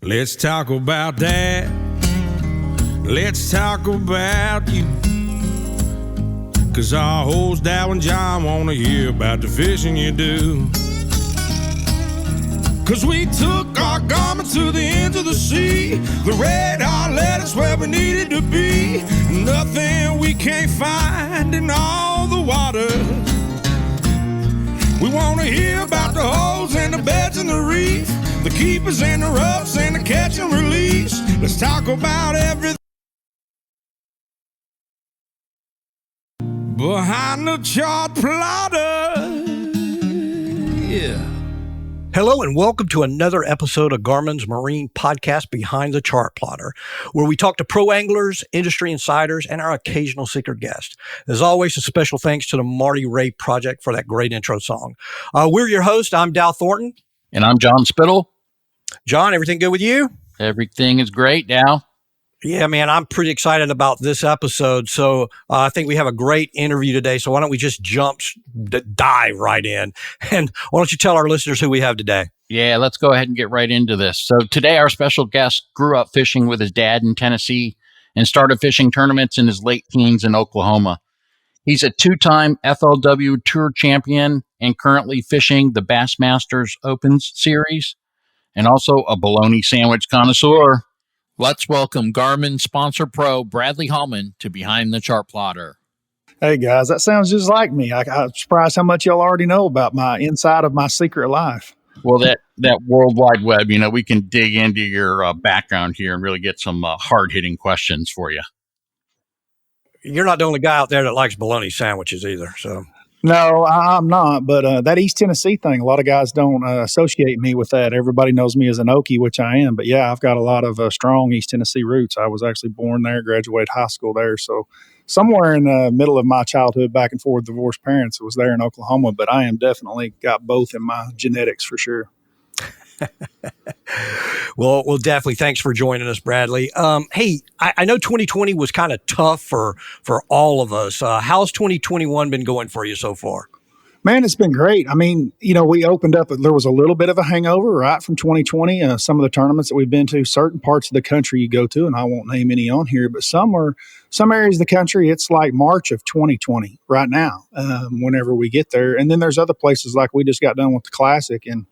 Let's talk about that. Let's talk about you. 'Cause our host Dow and John wanna hear about the fishing you do. 'Cause we took our Garmin to the ends of the sea. The radar led us where we needed to be. Nothing we can't find in all the water. We wanna hear about the holes and the beds and the reef, the keepers and the roughs and the catch and release. Let's talk about everything behind the Chartplotter. Yeah. Hello and welcome to another episode of Garmin's Marine Podcast Behind the Chartplotter, where we talk to pro anglers, industry insiders, and our occasional secret guest. As always, a special thanks to the Marty Ray Project for that great intro song. We're your host. I'm Dow Thornton. And I'm John Spittle. John, everything good with you? Everything is great, Dow. Yeah, man, I'm pretty excited about this episode. So I think we have a great interview today. So why don't we just dive right in? And why don't you tell our listeners who we have today? Yeah, let's go ahead and get right into this. So today our special guest grew up fishing with his dad in Tennessee and started fishing tournaments in his late teens in Oklahoma. He's a two-time FLW Tour champion and currently fishing the Bassmaster Opens series and also a bologna sandwich connoisseur. Let's welcome Garmin sponsor pro Bradley Hallman to Behind the Chartplotter. Hey guys, that sounds just like me. I'm surprised how much y'all already know about my inside of my secret life. Well, that World Wide Web, we can dig into your background here and really get some hard-hitting questions for you. You're not the only guy out there that likes bologna sandwiches either, so... No, I'm not. But that East Tennessee thing, a lot of guys don't associate me with that. Everybody knows me as an Okie, which I am. But yeah, I've got a lot of strong East Tennessee roots. I was actually born there, graduated high school there. So somewhere in the middle of my childhood, back and forth, divorced parents, it was there in Oklahoma. But I am definitely got both in my genetics for sure. Well, definitely. Thanks for joining us, Bradley. Hey, I know 2020 was kind of tough for all of us. How's 2021 been going for you so far? Man, it's been great. I mean, we opened up, there was a little bit of a hangover, right, from 2020. Some of the tournaments that we've been to, certain parts of the country you go to, and I won't name any on here, but some areas of the country, it's like March of 2020 right now, whenever we get there. And then there's other places like we just got done with the Classic, and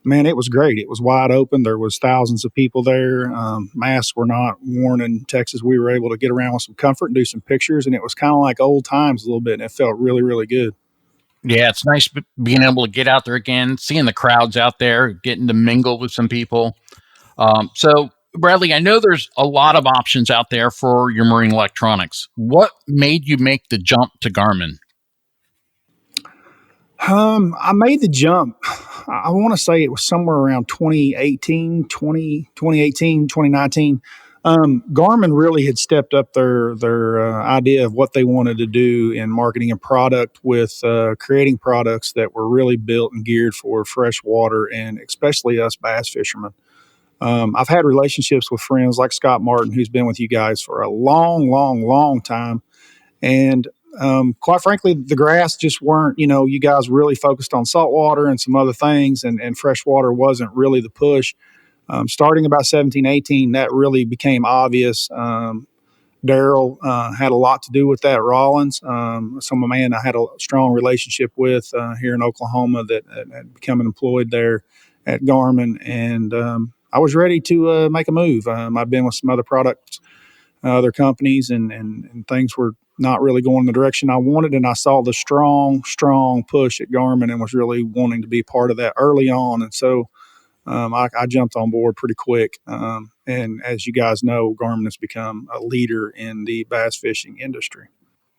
man, it was great. It was wide open. There was thousands of people there. Masks were not worn in Texas. We were able to get around with some comfort and do some pictures, and it was kind of like old times a little bit, and it felt really, really good. Yeah, it's nice being able to get out there again, seeing the crowds out there, getting to mingle with some people. So, Bradley, I know there's a lot of options out there for your marine electronics. What made you make the jump to Garmin? I made the jump. I want to say it was somewhere around 2019. Garmin really had stepped up their idea of what they wanted to do in marketing and product with creating products that were really built and geared for freshwater and especially us bass fishermen. I've had relationships with friends like Scott Martin, who's been with you guys for a long, long, long time. And quite frankly, the grass just weren't, you guys really focused on saltwater and some other things, and freshwater wasn't really the push. Starting about 17, 18, that really became obvious. Daryl had a lot to do with that. Rollins, some man I had a strong relationship with here in Oklahoma that had become employed there at Garmin, and I was ready to make a move. I've been with some other products, other companies, and things were not really going in the direction I wanted. And I saw the strong push at Garmin and was really wanting to be part of that early on. And so I jumped on board pretty quick. And as you guys know, Garmin has become a leader in the bass fishing industry.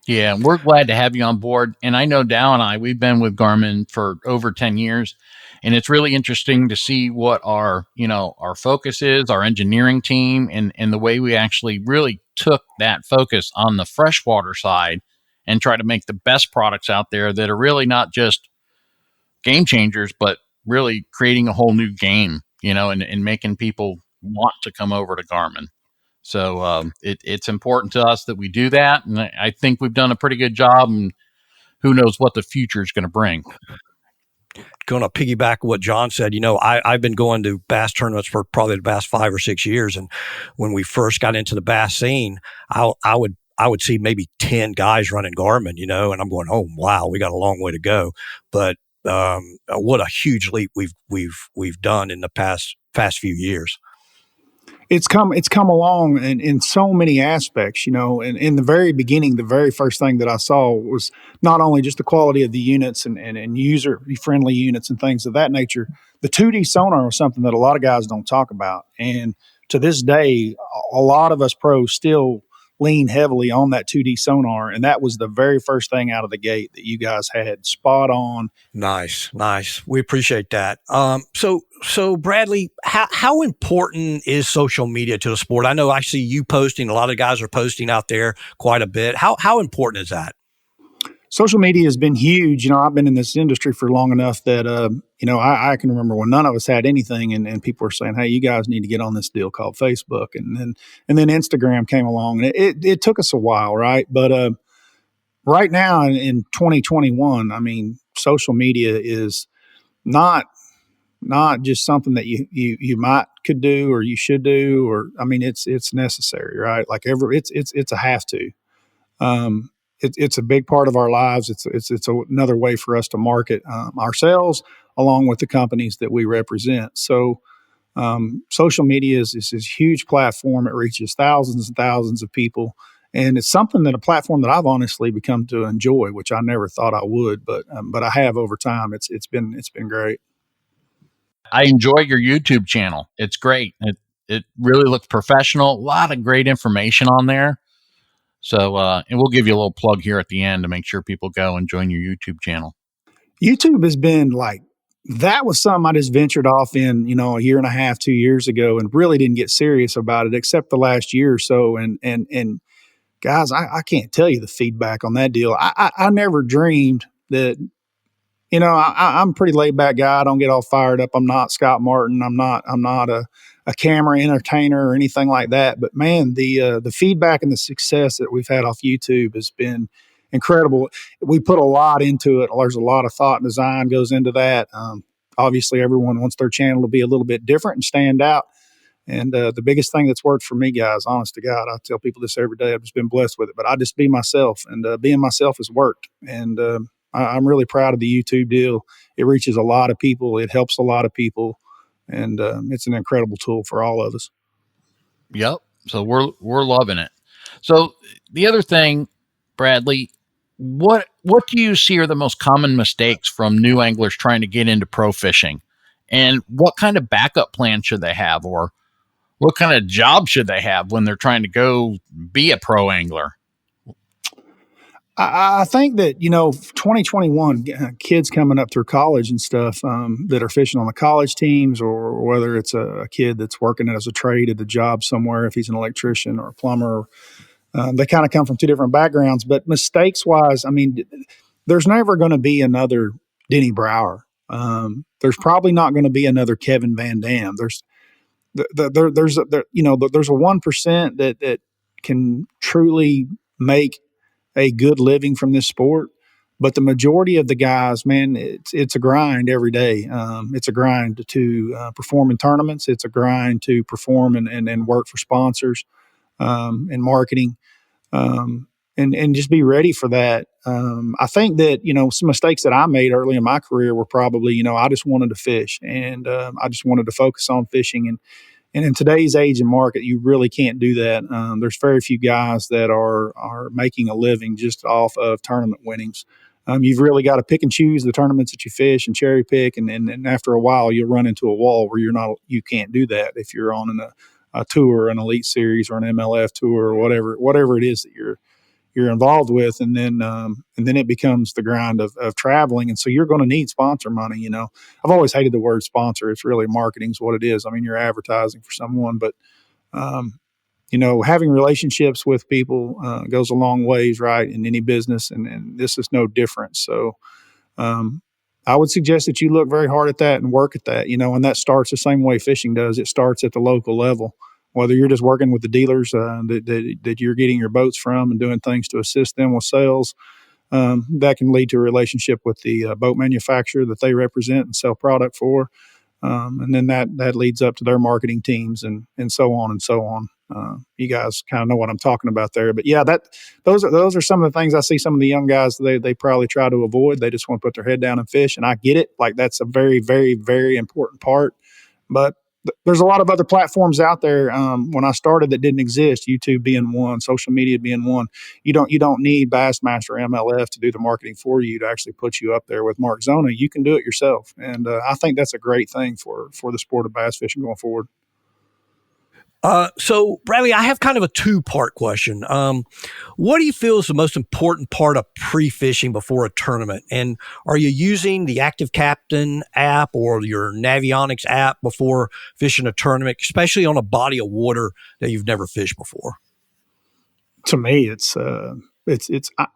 Yeah, we're glad to have you on board. And I know Dow and we've been with Garmin for over 10 years. And it's really interesting to see what our focus is, our engineering team, and the way we actually really took that focus on the freshwater side and try to make the best products out there that are really not just game changers, but really creating a whole new game, and making people want to come over to Garmin. So it's important to us that we do that. And I think we've done a pretty good job, and who knows what the future is going to bring. going to piggyback what John said. I've been going to bass tournaments for probably the past 5 or 6 years. And when we first got into the bass scene, I would see maybe 10 guys running Garmin, and I'm going, oh, wow, we got a long way to go. But what a huge leap we've done in the past few years. It's come along in so many aspects, and in the very beginning, the very first thing that I saw was not only just the quality of the units and user friendly units and things of that nature. The 2D sonar was something that a lot of guys don't talk about. And to this day, a lot of us pros still lean heavily on that 2D sonar. And that was the very first thing out of the gate that you guys had spot on. Nice. We appreciate that. So Bradley, how important is social media to the sport? I know I see you posting. A lot of guys are posting out there quite a bit. How important is that? Social media has been huge. I've been in this industry for long enough that, I can remember when none of us had anything and people were saying, hey, you guys need to get on this deal called Facebook. And then Instagram came along, and it took us a while, right? But right now in 2021, I mean, social media is not just something that you could do or you should do, or, I mean, it's necessary, right? Like it's a have to. It's a big part of our lives. It's another way for us to market ourselves along with the companies that we represent. So social media is this huge platform. It reaches thousands and thousands of people. And it's a platform that I've honestly become to enjoy, which I never thought I would, but I have over time. It's been great. I enjoy your YouTube channel. It's great. It really looks professional. A lot of great information on there. So, and we'll give you a little plug here at the end to make sure people go and join your YouTube channel. YouTube has been that was something I just ventured off in, a year and a half, 2 years ago, and really didn't get serious about it except the last year or so. And guys, I can't tell you the feedback on that deal. I never dreamed that, I'm a pretty laid back guy. I don't get all fired up. I'm not Scott Martin. I'm not a camera entertainer or anything like that. But man, the feedback and the success that we've had off YouTube has been incredible. We put a lot into it. There's a lot of thought and design goes into that. Obviously, everyone wants their channel to be a little bit different and stand out. And the biggest thing that's worked for me, guys, honest to God, I tell people this every day. I've just been blessed with it. But I just be myself, and being myself has worked. And I'm really proud of the YouTube deal. It reaches a lot of people. It helps a lot of people. And it's an incredible tool for all of us. Yep. So we're loving it. So the other thing, Bradley, what do you see are the most common mistakes from new anglers trying to get into pro fishing? And what kind of backup plan should they have, or what kind of job should they have when they're trying to go be a pro angler? I think that, 2021 kids coming up through college and stuff that are fishing on the college teams, or whether it's a kid that's working as a trade at a job somewhere, if he's an electrician or a plumber, they kind of come from two different backgrounds. But mistakes wise, I mean, there's never going to be another Denny Brower. There's probably not going to be another Kevin Van Dam. There's a 1% that can truly make a good living from this sport, but the majority of the guys, man, it's a grind every day. It's a grind to perform in tournaments. It's a grind to perform and work for sponsors and marketing, and just be ready for that. I think that some mistakes that I made early in my career were probably I just wanted to fish, and I just wanted to focus on fishing. And in today's age and market, you really can't do that. There's very few guys that are making a living just off of tournament winnings. You've really got to pick and choose the tournaments that you fish and cherry pick. And after a while, you'll run into a wall where you can't do that if you're on a tour, an elite series, or an MLF tour, or whatever it is that you're involved with, and then it becomes the grind of traveling. And so you're going to need sponsor money. I've always hated the word sponsor. It's really marketing is what it is. I mean, you're advertising for someone, but having relationships with people goes a long ways, right, in any business, and this is no different. So I would suggest that you look very hard at that and work at that, and that starts the same way fishing does. It starts at the local level. Whether you're just working with the dealers that you're getting your boats from and doing things to assist them with sales, that can lead to a relationship with the boat manufacturer that they represent and sell product for. And then that leads up to their marketing teams and so on and so on. You guys kind of know what I'm talking about there, but yeah, those are some of the things I see some of the young guys, they probably try to avoid. They just want to put their head down and fish. And I get it. Like that's a very, very, very important part, but there's a lot of other platforms out there. When I started that didn't exist, YouTube being one, social media being one. You don't need Bassmaster MLF to do the marketing for you to actually put you up there with Mark Zona. You can do it yourself. And I think that's a great thing for the sport of bass fishing going forward. So Bradley, I have kind of a two-part question. What do you feel is the most important part of pre-fishing before a tournament? And are you using the Active Captain app or your Navionics app before fishing a tournament, especially on a body of water that you've never fished before? To me,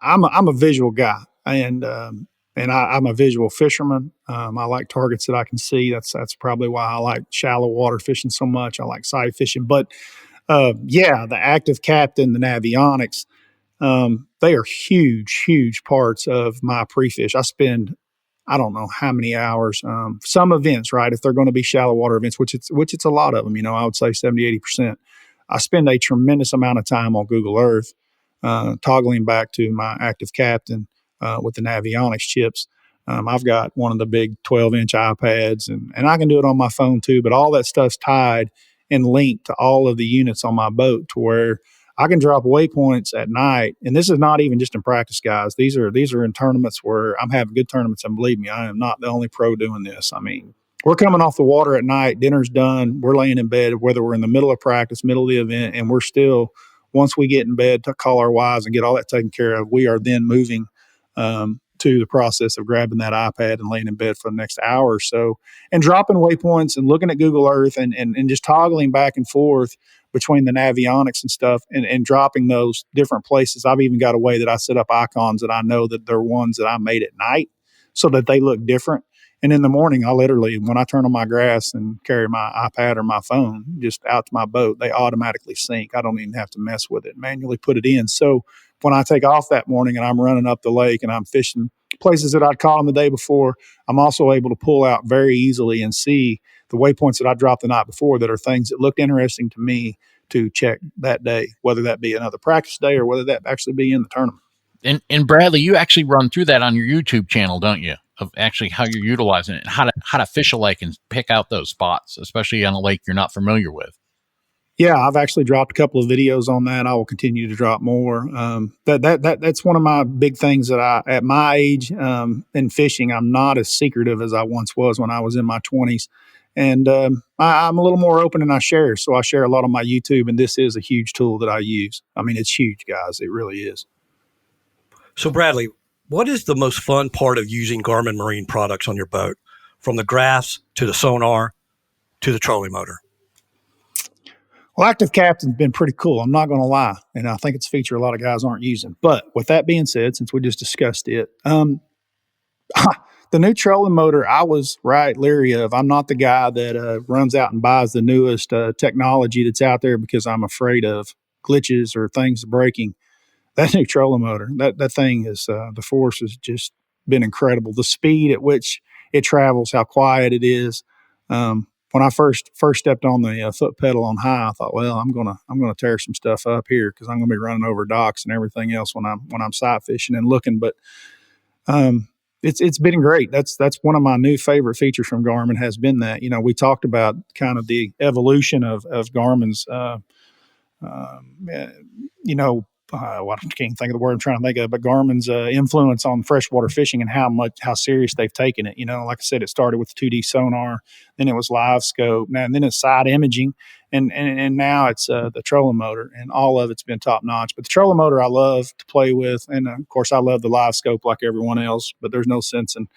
I'm a visual guy, and I'm a visual fisherman. I like targets that I can see. That's probably why I like shallow water fishing so much. I like side fishing, but the Active Captain, the Navionics, they are huge parts of my pre-fish. I spend I don't know how many hours. Some events, right? If they're going to be shallow water events, which it's a lot of them, I would say 70-80%. I spend a tremendous amount of time on Google Earth, toggling back to my Active Captain with the Navionics chips. I've got one of the big 12-inch iPads, and I can do it on my phone too, but all that stuff's tied and linked to all of the units on my boat to where I can drop waypoints at night. And this is not even just in practice, guys. These are in tournaments where I'm having good tournaments, and believe me, I am not the only pro doing this. I mean, we're coming off the water at night, dinner's done, we're laying in bed, whether we're in the middle of practice, middle of the event, and we're still, once we get in bed to call our wives and get all that taken care of, we are then moving to the process of grabbing that iPad and laying in bed for the next hour or so and dropping waypoints and looking at Google Earth and just toggling back and forth between the Navionics and stuff and dropping those different places. I've even got a way that I set up icons that I know that they're ones that I made at night so that they look different. And in the morning, I literally, when I turn on my grass and carry my iPad or my phone just out to my boat, they automatically sync. I don't even have to mess with it, manually put it in. So when I take off that morning and I'm running up the lake and I'm fishing places that I'd caught them the day before, I'm also able to pull out very easily and see the waypoints that I dropped the night before that are things that looked interesting to me to check that day, whether that be another practice day or whether that actually be in the tournament. And Bradley, you actually run through that on your YouTube channel, don't you? Of actually how you're utilizing it, and how to fish a lake and pick out those spots, especially on a lake you're not familiar with. Yeah, I've actually dropped a couple of videos on that. I will continue to drop more. That's one of my big things that at my age in fishing, I'm not as secretive as I once was when I was in my 20s. And I'm a little more open and I share. So I share a lot on my YouTube, and this is a huge tool that I use. I mean, it's huge, guys. It really is. So Bradley, what is the most fun part of using Garmin marine products on your boat, from the graphs to the sonar to the trolling motor? Well, Active Captain's been pretty cool. I'm not going to lie. And I think it's a feature a lot of guys aren't using. But with that being said, since we just discussed it, the new trolling motor, I was right leery of. I'm not the guy that runs out and buys the newest technology that's out there because I'm afraid of glitches or things breaking. That new trolling motor, that thing is, the force has just been incredible. The speed at which it travels, how quiet it is. When I first stepped on the foot pedal on high, I thought, well, I'm gonna tear some stuff up here because I'm gonna be running over docks and everything else when I'm sight fishing and looking. But it's been great. That's one of my new favorite features from Garmin has been that. We talked about kind of the evolution of Garmin's. I can't think of the word I'm trying to think of, but Garmin's influence on freshwater fishing and how serious they've taken it. Like I said, it started with 2D sonar, then it was live scope, and then it's side imaging, and now it's the trolling motor, and all of it's been top notch. But the trolling motor I love to play with, and of course I love the live scope like everyone else, but there's no sense in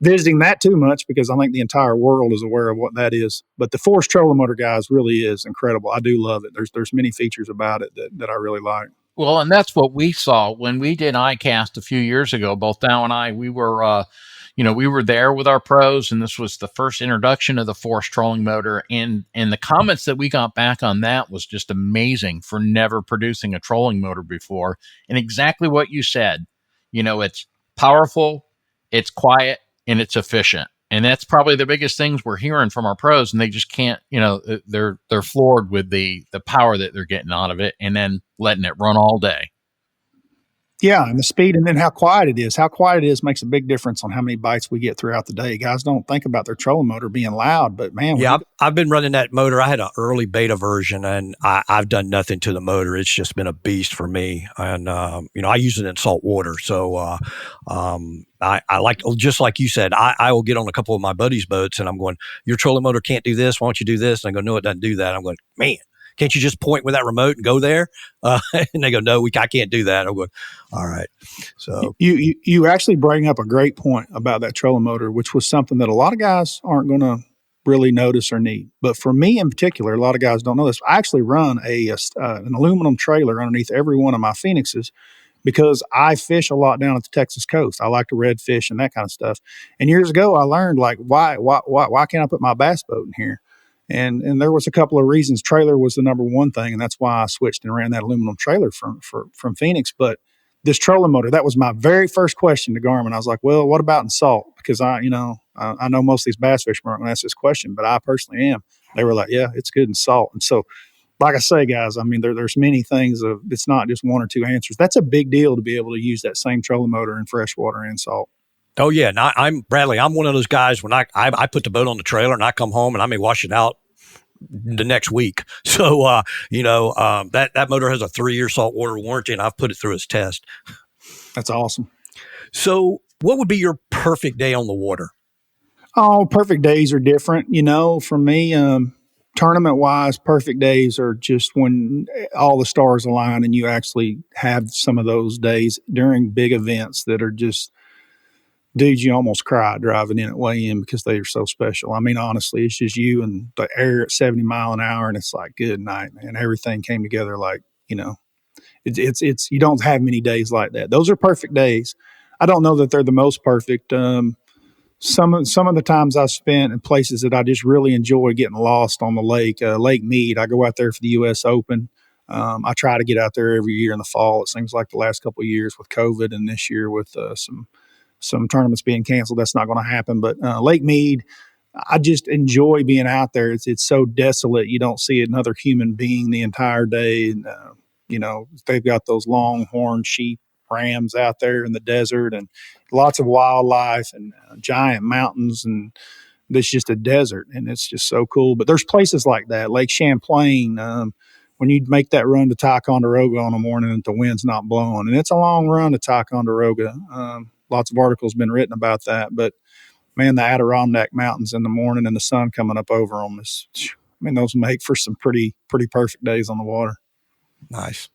visiting that too much because I think the entire world is aware of what that is. But the force trolling motor, guys, really is incredible. I do love it. There's many features about it that I really like. Well, and that's what we saw when we did iCast a few years ago. Both Dow and I, we were there with our pros, and this was the first introduction of the force trolling motor. And the comments that we got back on that was just amazing for never producing a trolling motor before. And exactly what you said, It's powerful, it's quiet, and it's efficient. And that's probably the biggest things we're hearing from our pros, and they just can't, they're floored with the power that they're getting out of it, and then letting it run all day. Yeah, and the speed, and then how quiet it is. How quiet it is makes a big difference on how many bites we get throughout the day. Guys don't think about their trolling motor being loud, but man, yeah, I've been running that motor. I had an early beta version, and I've done nothing to the motor. It's just been a beast for me. And I use it in salt water, so I like, just like you said, I will get on a couple of my buddies' boats, and I'm going, your trolling motor can't do this. Why don't you do this? And I go, no, it doesn't do that. I'm going, man, can't you just point with that remote and go there? And they go, no, I can't do that. I'm going, all right. So you actually bring up a great point about that trolling motor, which was something that a lot of guys aren't going to really notice or need. But for me in particular, a lot of guys don't know this. I actually run an aluminum trailer underneath every one of my Phoenixes because I fish a lot down at the Texas coast. I like to redfish and that kind of stuff. And years ago, I learned, like, why can't I put my bass boat in here? And there was a couple of reasons. Trailer was the number one thing, and that's why I switched and ran that aluminum trailer from Phoenix. But this trolling motor, that was my very first question to Garmin. I was like, well, what about in salt? Because I know most of these bass fishermen aren't going to ask this question, but I personally am. They were like, yeah, it's good in salt. And so, like I say, guys, I mean, there's many things it's not just one or two answers. That's a big deal to be able to use that same trolling motor in freshwater and salt. Oh yeah, and I'm Bradley. I'm one of those guys when I put the boat on the trailer and I come home and I may wash it out the next week. So that motor has a 3-year saltwater warranty, and I've put it through its test. That's awesome. So, what would be your perfect day on the water? Oh, perfect days are different. For me, tournament wise, perfect days are just when all the stars align and you actually have some of those days during big events that are just, dude, you almost cry driving in at weigh-in because they are so special. I mean, honestly, it's just you and the air at 70 mile an hour, and it's like, good night, man. Everything came together like, it's you don't have many days like that. Those are perfect days. I don't know that they're the most perfect. Some of the times I've spent in places that I just really enjoy getting lost on the lake, Lake Mead. I go out there for the U.S. Open. I try to get out there every year in the fall. It seems like the last couple of years with COVID, and this year with some tournaments being canceled, that's not going to happen. But Lake Mead, I just enjoy being out there. It's so desolate. You don't see another human being the entire day. And, they've got those longhorn sheep rams out there in the desert and lots of wildlife and giant mountains. And it's just a desert, and it's just so cool. But there's places like that, Lake Champlain, when you make that run to Ticonderoga on a morning and the wind's not blowing. And it's a long run to Ticonderoga. Lots of articles been written about that, but man, the Adirondack Mountains in the morning and the sun coming up over them those make for some pretty perfect days on the water. Nice.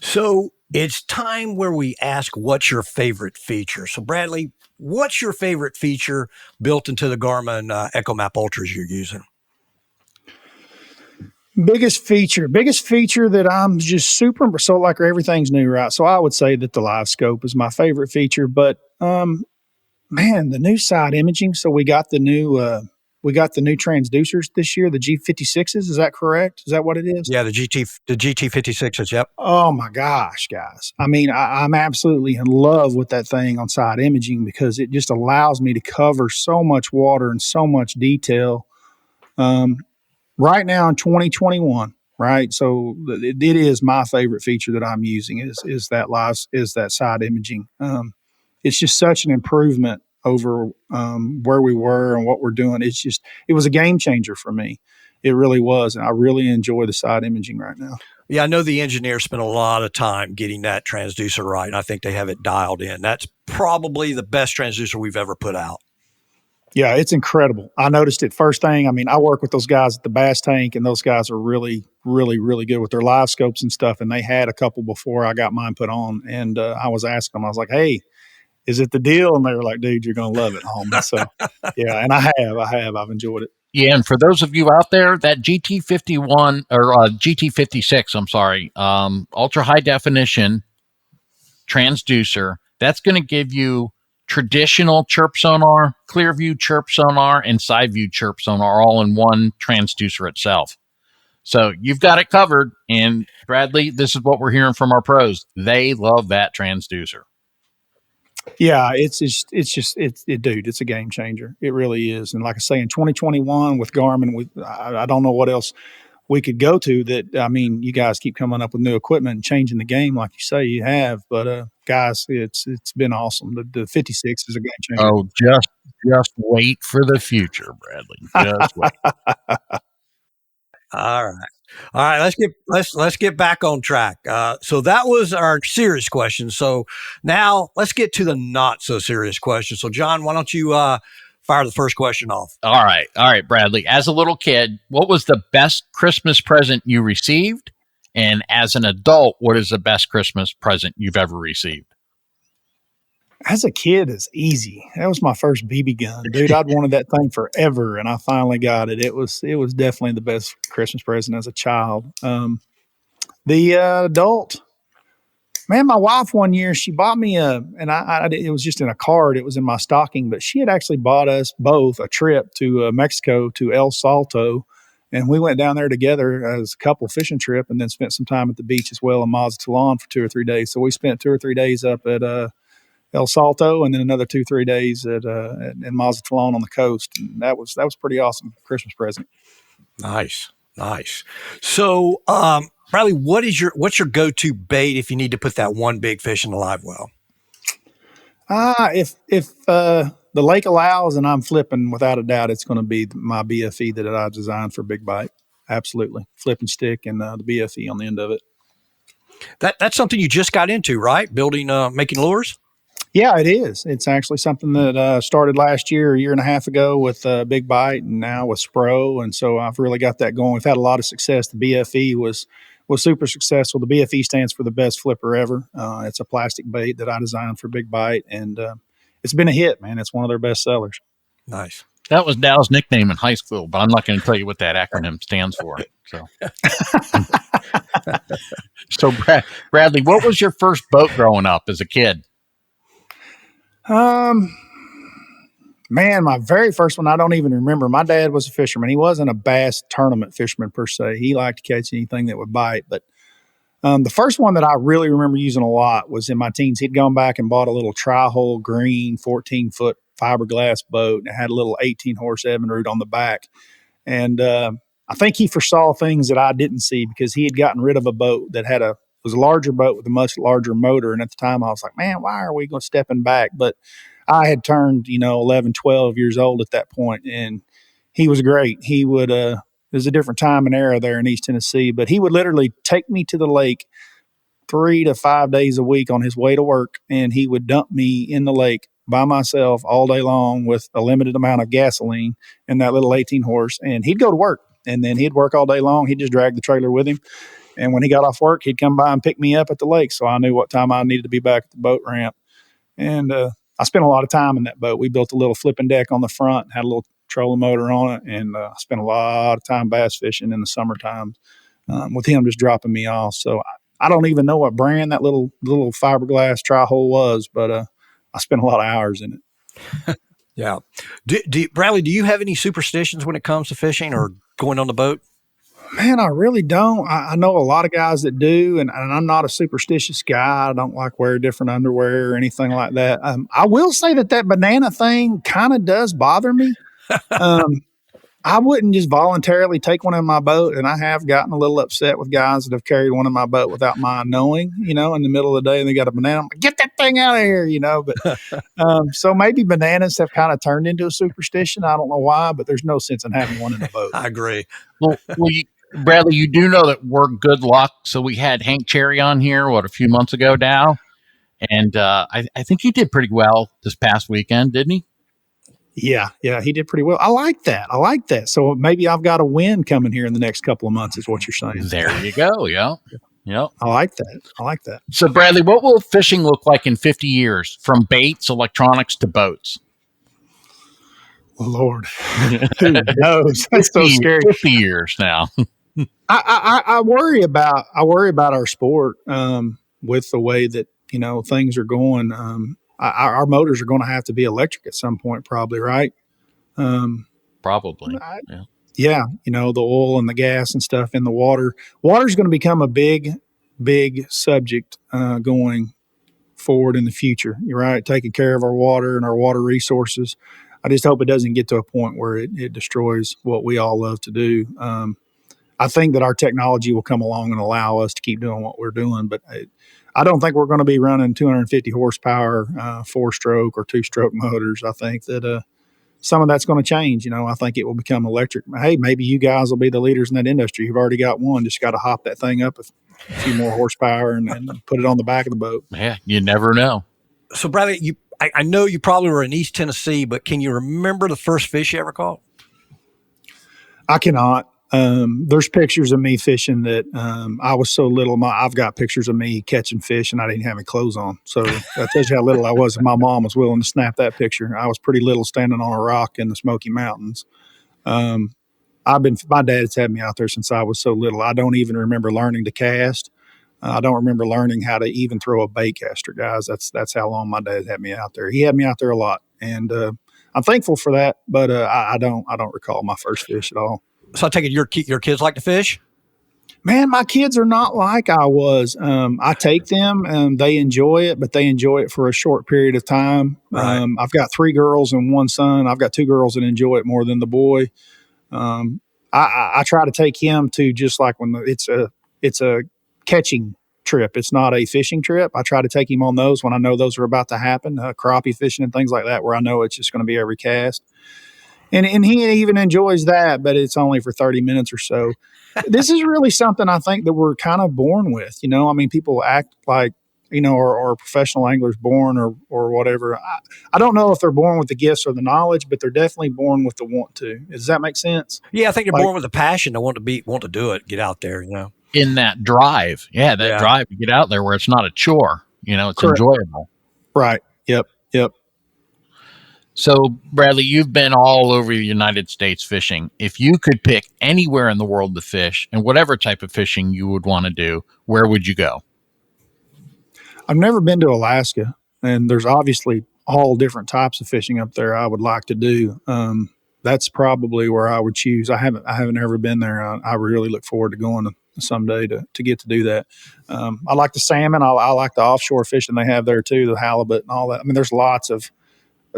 So it's time where we ask, what's your favorite feature? So Bradley, what's your favorite feature built into the Garmin EchoMap Ultras you're using? Biggest feature that I'm just super, so like everything's new, right? So I would say that the live scope is my favorite feature, but man, the new side imaging. So we got the new transducers this year, the G56s. Is that correct? Is that what it is? Yeah, the GT56s. Yep. Oh my gosh, guys. I mean, I'm absolutely in love with that thing on side imaging because it just allows me to cover so much water and so much detail. Right now in 2021, right? So it is my favorite feature that I'm using is that side imaging. It's just such an improvement over where we were and what we're doing. It was a game changer for me. It really was. And I really enjoy the side imaging right now. Yeah, I know the engineers spent a lot of time getting that transducer right, and I think they have it dialed in. That's probably the best transducer we've ever put out. Yeah, it's incredible. I noticed it first thing. I mean, I work with those guys at the Bass Tank, and those guys are really, really, really good with their live scopes and stuff. And they had a couple before I got mine put on. And I was asking them, I was like, hey, is it the deal? And they were like, dude, you're going to love it, homie. So, yeah, and I've enjoyed it. Yeah, and for those of you out there, that GT51 or GT56, I'm sorry, ultra high definition transducer, that's going to give you traditional chirp sonar, clear view chirp sonar, and side view chirp sonar all in one transducer itself. So you've got it covered. And Bradley, this is what we're hearing from our pros. They love that transducer. Yeah, dude, it's a game changer. It really is. And like I say, in 2021 with Garmin, I don't know what else we could go to that. I mean, you guys keep coming up with new equipment and changing the game, like you say you have. But guys, it's been awesome. The 56 is a game changer. Oh, just wait for the future, Bradley. Just wait. All right. All right, let's get back on track. So that was our serious question. So now let's get to the not so serious question. So John, why don't you fire the first question off? All right, Bradley. As a little kid, what was the best Christmas present you received? And as an adult, what is the best Christmas present you've ever received? As a kid, it's easy. That was my first BB gun, dude. I'd wanted that thing forever, and I finally got it. It was definitely the best Christmas present as a child. The adult, man, my wife one year, she bought me it was just in a card. It was in my stocking, but she had actually bought us both a trip to Mexico, to El Salto, and we went down there together as a couple fishing trip, and then spent some time at the beach as well in Mazatlan for 2 or 3 days. So we spent 2 or 3 days up at El Salto, and then another 2-3 days in Mazatlan on the coast. And that was pretty awesome Christmas present. Nice. So, Bradley, what's your go-to bait if you need to put that one big fish in the live well? If the lake allows and I'm flipping, without a doubt, it's going to be my BFE that I designed for big bite. Absolutely, flip and stick, and the BFE on the end of it. That's something you just got into, right? Building, making lures. Yeah, it is. It's actually something that started last year, a year and a half ago with Big Bite, and now with Spro. And so I've really got that going. We've had a lot of success. The BFE was super successful. The BFE stands for the best flipper ever. It's a plastic bait that I designed for Big Bite, and it's been a hit, man. It's one of their best sellers. Nice. That was Dow's nickname in high school, but I'm not going to tell you what that acronym stands for. So Bradley, what was your first boat growing up as a kid? Man, my very first one, I don't even remember. My dad was a fisherman. He wasn't a bass tournament fisherman per se. He liked to catch anything that would bite. But the first one that I really remember using a lot was in my teens. He'd gone back and bought a little tri-hole green 14-foot fiberglass boat, and it had a little 18-horse Evinrude on the back. And I think he foresaw things that I didn't see, because he had gotten rid of a boat that was a larger boat with a much larger motor. And at the time I was like, man, why are we going stepping back? But I had turned, 11, 12 years old at that point, and he was great. He would, it was a different time and era there in East Tennessee, but he would literally take me to the lake 3 to 5 days a week on his way to work. And he would dump me in the lake by myself all day long with a limited amount of gasoline in that little 18-horse. And he'd go to work, and then he'd work all day long. He'd just drag the trailer with him. And when he got off work, he'd come by and pick me up at the lake. So I knew what time I needed to be back at the boat ramp. And I spent a lot of time in that boat. We built a little flipping deck on the front, had a little trolling motor on it. And I spent a lot of time bass fishing in the summertime with him just dropping me off. So I don't even know what brand that little fiberglass tri-hole was, but I spent a lot of hours in it. Yeah. Bradley, do you have any superstitions when it comes to fishing or going on the boat? Man, I really don't. I know a lot of guys that do, and I'm not a superstitious guy. I don't like wear different underwear or anything like that. I will say that banana thing kind of does bother me. I wouldn't just voluntarily take one in my boat, and I have gotten a little upset with guys that have carried one in my boat without my knowing, in the middle of the day, and they got a banana. I'm like, get that thing out of here, But so maybe bananas have kind of turned into a superstition. I don't know why, but there's no sense in having one in the boat. I agree. Well, Bradley, you do know that we're good luck. So we had Hank Cherry on here, a few months ago now. And I think he did pretty well this past weekend, didn't he? Yeah, he did pretty well. I like that. So maybe I've got a win coming here in the next couple of months is what you're saying. There you go. Yeah. I like that. So, Bradley, what will fishing look like in 50 years, from baits, electronics to boats? Lord, who knows? That's so scary. 50 years now. I worry about our sport with the way that things are going. Our motors are going to have to be electric at some point, probably, right? Probably. Yeah. The oil and the gas and stuff in the water. Water is going to become a big subject going forward in the future. You're right, taking care of our water and our water resources. I just hope it doesn't get to a point where it destroys what we all love to do. I think that our technology will come along and allow us to keep doing what we're doing, but I don't think we're going to be running 250 horsepower, 4-stroke or 2-stroke motors. I think that some of that's going to change. I think it will become electric. Hey, maybe you guys will be the leaders in that industry. You've already got one. Just got to hop that thing up a few more horsepower and put it on the back of the boat. Yeah, you never know. So, Bradley, I know you probably were in East Tennessee, but can you remember the first fish you ever caught? I cannot. There's pictures of me fishing that I was so little. I've got pictures of me catching fish and I didn't have any clothes on. So that tells you how little I was. And my mom was willing to snap that picture. I was pretty little standing on a rock in the Smoky Mountains. My dad's had me out there since I was so little. I don't even remember learning to cast. I don't remember learning how to even throw a bait caster, guys. That's how long my dad had me out there. He had me out there a lot, and I'm thankful for that. But I don't recall my first fish at all. So I take it your kids like to fish? Man, my kids are not like I was. I take them and they enjoy it, but they enjoy it for a short period of time. Right. I've got 3 girls and 1 son. I've got 2 girls that enjoy it more than the boy. I try to take him to just like when it's a catching trip. It's not a fishing trip. I try to take him on those when I know those are about to happen, crappie fishing and things like that, where I know it's just going to be every cast. And he even enjoys that, but it's only for 30 minutes or so. This is really something I think that we're kind of born with. People act like, or professional anglers born or whatever. I don't know if they're born with the gifts or the knowledge, but they're definitely born with the want to. Does that make sense? Yeah, I think they're born with a passion to want to do it, get out there, In that drive. Yeah, drive to get out there where it's not a chore. It's Correct. enjoyable. Right. Yep. So, Bradley, you've been all over the United States fishing. If you could pick anywhere in the world to fish and whatever type of fishing you would want to do, where would you go? I've never been to Alaska, and there's obviously all different types of fishing up there I would like to do. That's probably where I would choose. I haven't ever been there. I really look forward to going someday to get to do that. I like the salmon. I like the offshore fishing they have there too, the halibut and all that. I mean, there's lots of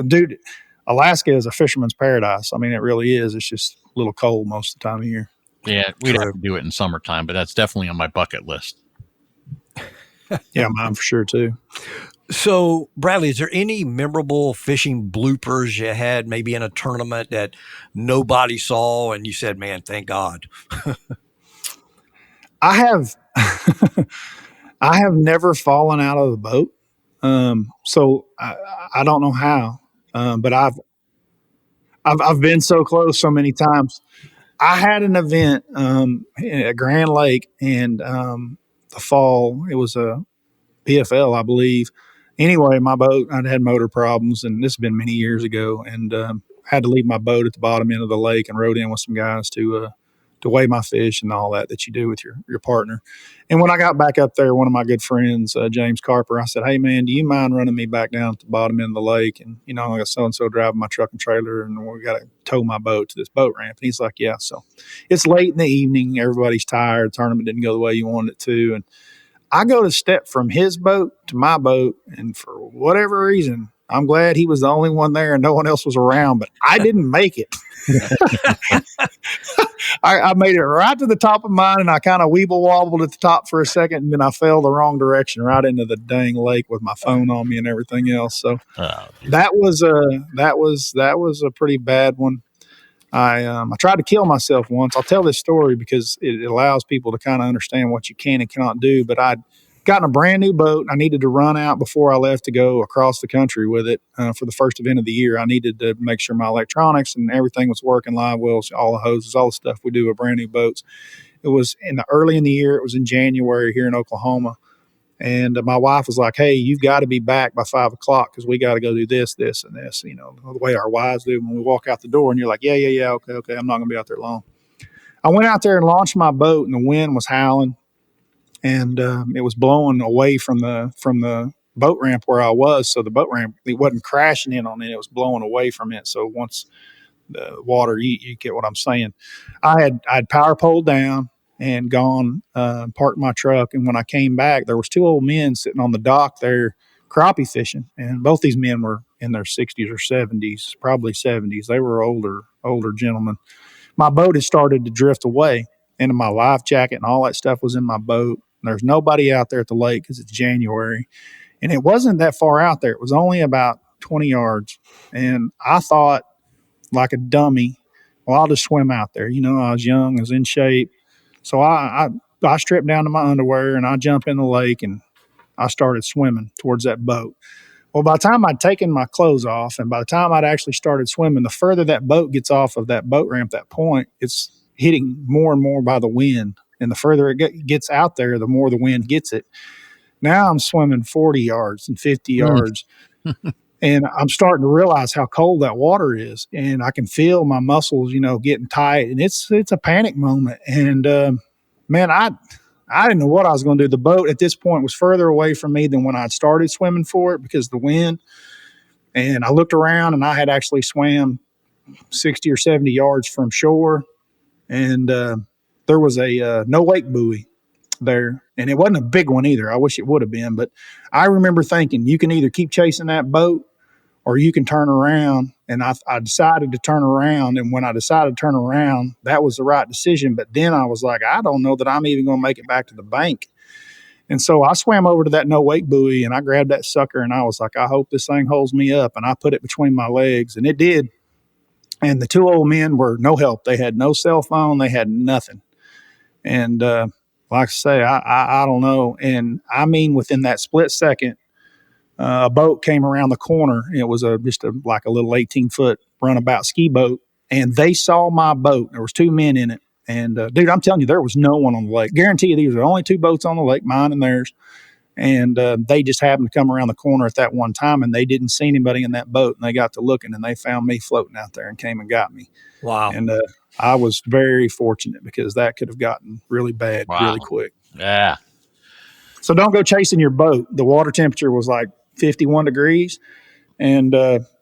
dude. Alaska is a fisherman's paradise. I mean, it really is. It's just a little cold most of the time of year. Yeah, we'd have to do it in summertime, but that's definitely on my bucket list. Yeah, mine for sure too. So, Bradley, is there any memorable fishing bloopers you had maybe in a tournament that nobody saw and you said, man, thank God? I have I have never fallen out of the boat. So I don't know how, but I've been so close so many times. I had an event at Grand Lake and the fall. It was a PFL, I believe. Anyway, my boat, I'd had motor problems, and this has been many years ago, and had to leave my boat at the bottom end of the lake and rode in with some guys to weigh my fish and all that you do with your partner. And when I got back up there, one of my good friends, James Carper, I said, hey, man, do you mind running me back down to the bottom end of the lake? And, I got so-and-so driving my truck and trailer, and we got to tow my boat to this boat ramp. And he's like, yeah. So it's late in the evening. Everybody's tired. The tournament didn't go the way you wanted it to. And I go to step from his boat to my boat, and for whatever reason, I'm glad he was the only one there and no one else was around, but I didn't make it. I made it right to the top of mine, and I kind of weeble wobbled at the top for a second, and then I fell the wrong direction right into the dang lake with my phone on me and everything else. So that was a pretty bad one. I tried to kill myself once. I'll tell this story because it allows people to kind of understand what you can and cannot do. But I'd gotten a brand new boat. I needed to run out before I left to go across the country with it for the first event of the year. I needed to make sure my electronics and everything was working, live wells, all the hoses, all the stuff we do with brand new boats. It was early in the year. It was in January here in Oklahoma. And my wife was like, hey, you've got to be back by 5 o'clock because we got to go do this, this, and this, the way our wives do when we walk out the door. And you're like, yeah, okay, I'm not going to be out there long. I went out there and launched my boat, and the wind was howling, and it was blowing away from the boat ramp where I was. So the boat ramp, it wasn't crashing in on it. It was blowing away from it. So once the water, you get what I'm saying. I'd power poled down and gone, parked my truck. And when I came back, there was 2 old men sitting on the dock there crappie fishing, and both these men were in their 60s or 70s, probably 70s. They were older gentlemen. My boat had started to drift away, and my life jacket and all that stuff was in my boat. There's nobody out there at the lake because it's January, and it wasn't that far out there. It was only about 20 yards, and I thought, like a dummy, well, I'll just swim out there. I was young, I was in shape, so I stripped down to my underwear and I jumped in the lake and I started swimming towards that boat. Well, by the time I'd taken my clothes off and by the time I'd actually started swimming, the further that boat gets off of that boat ramp, that point, it's hitting more and more by the wind. And the further it gets out there, the more the wind gets it. Now I'm swimming 40 yards and 50 yards. And I'm starting to realize how cold that water is. And I can feel my muscles, getting tight. And it's a panic moment. And, man, I didn't know what I was going to do. The boat at this point was further away from me than when I started swimming for it because of the wind. And I looked around and I had actually swam 60 or 70 yards from shore. And there was a no wake buoy there. And it wasn't a big one either. I wish it would have been. But I remember thinking, you can either keep chasing that boat or you can turn around. And I decided to turn around. And when I decided to turn around, that was the right decision. But then I was like, I don't know that I'm even going to make it back to the bank. And so I swam over to that no wake buoy and I grabbed that sucker and I was like, I hope this thing holds me up. And I put it between my legs and it did. And the two old men were no help. They had no cell phone. They had nothing. And like I say, I don't know. And I mean, within that split second, a boat came around the corner. It was just like a little 18-foot runabout ski boat. And they saw my boat. There was two men in it. And, dude, I'm telling you, there was no one on the lake. Guarantee you these are the only two boats on the lake, mine and theirs. And they just happened to come around the corner at that one time, and they didn't see anybody in that boat. And they got to looking, and they found me floating out there and came and got me. Wow. And I was very fortunate because that could have gotten really bad really quick. Yeah. So don't go chasing your boat. The water temperature was like 51 degrees. And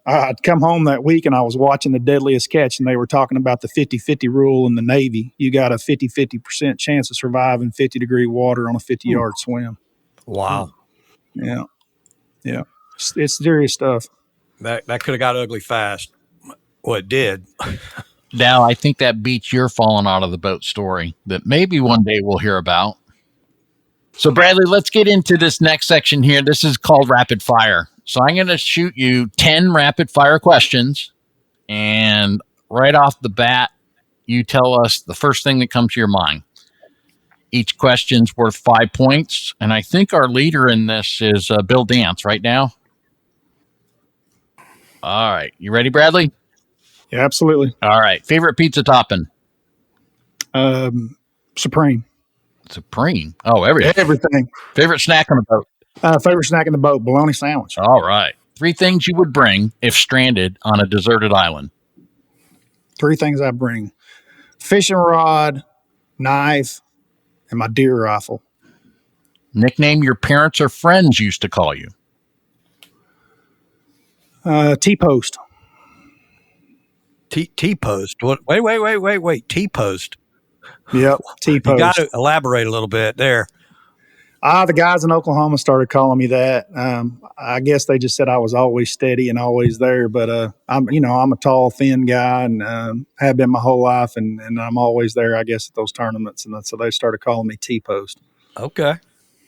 I'd come home that week and I was watching The Deadliest Catch, and they were talking about the 50-50 rule in the Navy. You got a 50% chance of surviving 50-degree water on a 50-yard swim. Wow. Yeah. It's serious stuff. That could have got ugly fast. Well, it did. Now, I think that beats your falling out of the boat story that maybe one day we'll hear about. So, Bradley, let's get into this next section here. This is called Rapid Fire. So I'm going to shoot you 10 rapid fire questions. And right off the bat, you tell us the first thing that comes to your mind. Each question's worth 5 points. And I think our leader in this is Bill Dance right now. All right. You ready, Bradley? Yeah, absolutely. All right. Favorite pizza topping? Supreme. Supreme. Oh, everything. Everything. Favorite snack on the boat? Favorite snack in the boat, bologna sandwich. All right. 3 things you would bring if stranded on a deserted island. 3 things I bring: fishing rod, knife, and my deer rifle. Nickname your parents or friends used to call you? T-post. T-post. What? Wait. T-post. Yep, T-post. You got to elaborate a little bit there. The guys in Oklahoma started calling me that. I guess they just said I was always steady and always there. But I'm a tall, thin guy, and have been my whole life, and I'm always there, I guess, at those tournaments. And so they started calling me T-post. Okay.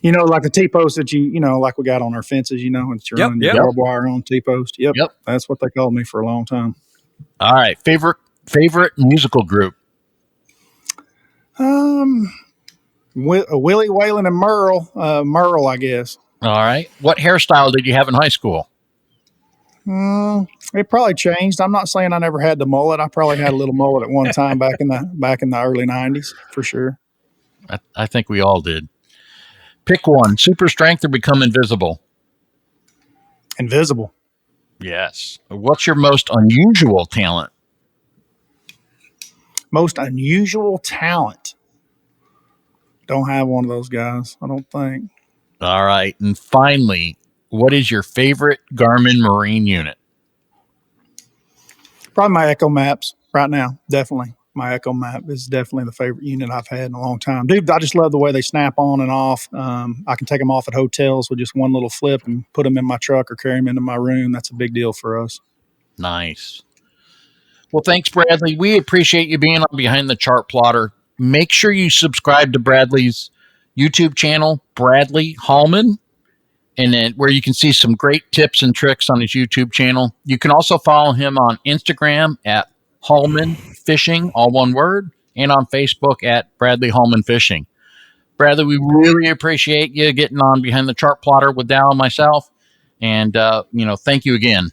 Like the T-post that like we got on our fences, and you're running your barbed wire on T-post. Yep, that's what they called me for a long time. All right. Favorite musical group? Willie, Waylon, and Merle. Merle, I guess. All right. What hairstyle did you have in high school? It probably changed. I'm not saying I never had the mullet. I probably had a little mullet at one time back in the early 90s, for sure. I think we all did. Pick one: super strength or become invisible? Invisible. Yes. What's your most unusual talent? Most unusual talent. Don't have one of those guys, I don't think. All right. And finally, what is your favorite Garmin Marine unit? Probably my Echo Maps right now, definitely. my Echo Map is definitely the favorite unit I've had in a long time. Dude, I just love the way they snap on and off. I can take them off at hotels with just one little flip and put them in my truck or carry them into my room. That's a big deal for us. Nice. Well, thanks, Bradley. We appreciate you being on Behind the Chartplotter. Make sure you subscribe to Bradley's YouTube channel, Bradley Hallman, and then where you can see some great tips and tricks on his YouTube channel. You can also follow him on Instagram at Hallman Fishing, all one word, and on Facebook at Bradley Hallman Fishing. Bradley, we really appreciate you getting on Behind the Chartplotter with Dal and myself. And, thank you again.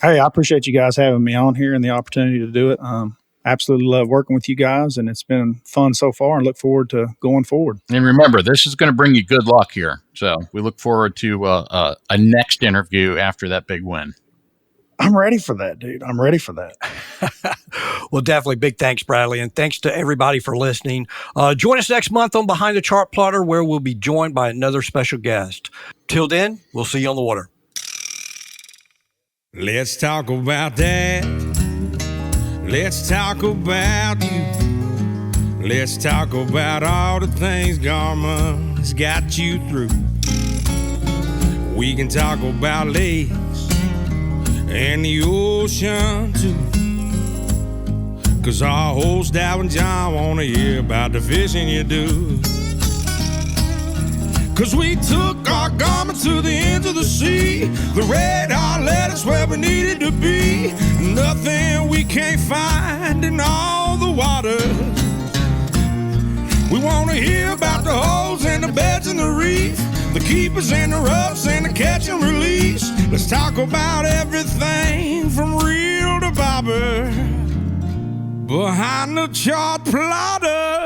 Hey, I appreciate you guys having me on here and the opportunity to do it. Absolutely love working with you guys, and it's been fun so far and look forward to going forward. And remember, this is going to bring you good luck here. So we look forward to a next interview after that big win. I'm ready for that, dude. I'm ready for that. Well, definitely big thanks, Bradley. And thanks to everybody for listening. Join us next month on Behind the Chartplotter, where we'll be joined by another special guest. Till then, we'll see you on the water. Let's talk about that. Let's talk about you. Let's talk about all the things Garmin has got you through. We can talk about lakes and the ocean too. 'Cause our host Dow and John wanna hear about the fishing you do. 'Cause we took our Garmin to the ends of the sea. The radar led us where we needed to be. Nothing we can't find in all the water. We want to hear about the holes and the beds and the reef, the keepers and the roughs and the catch and release. Let's talk about everything from reel to bobber. Behind the Chartplotter.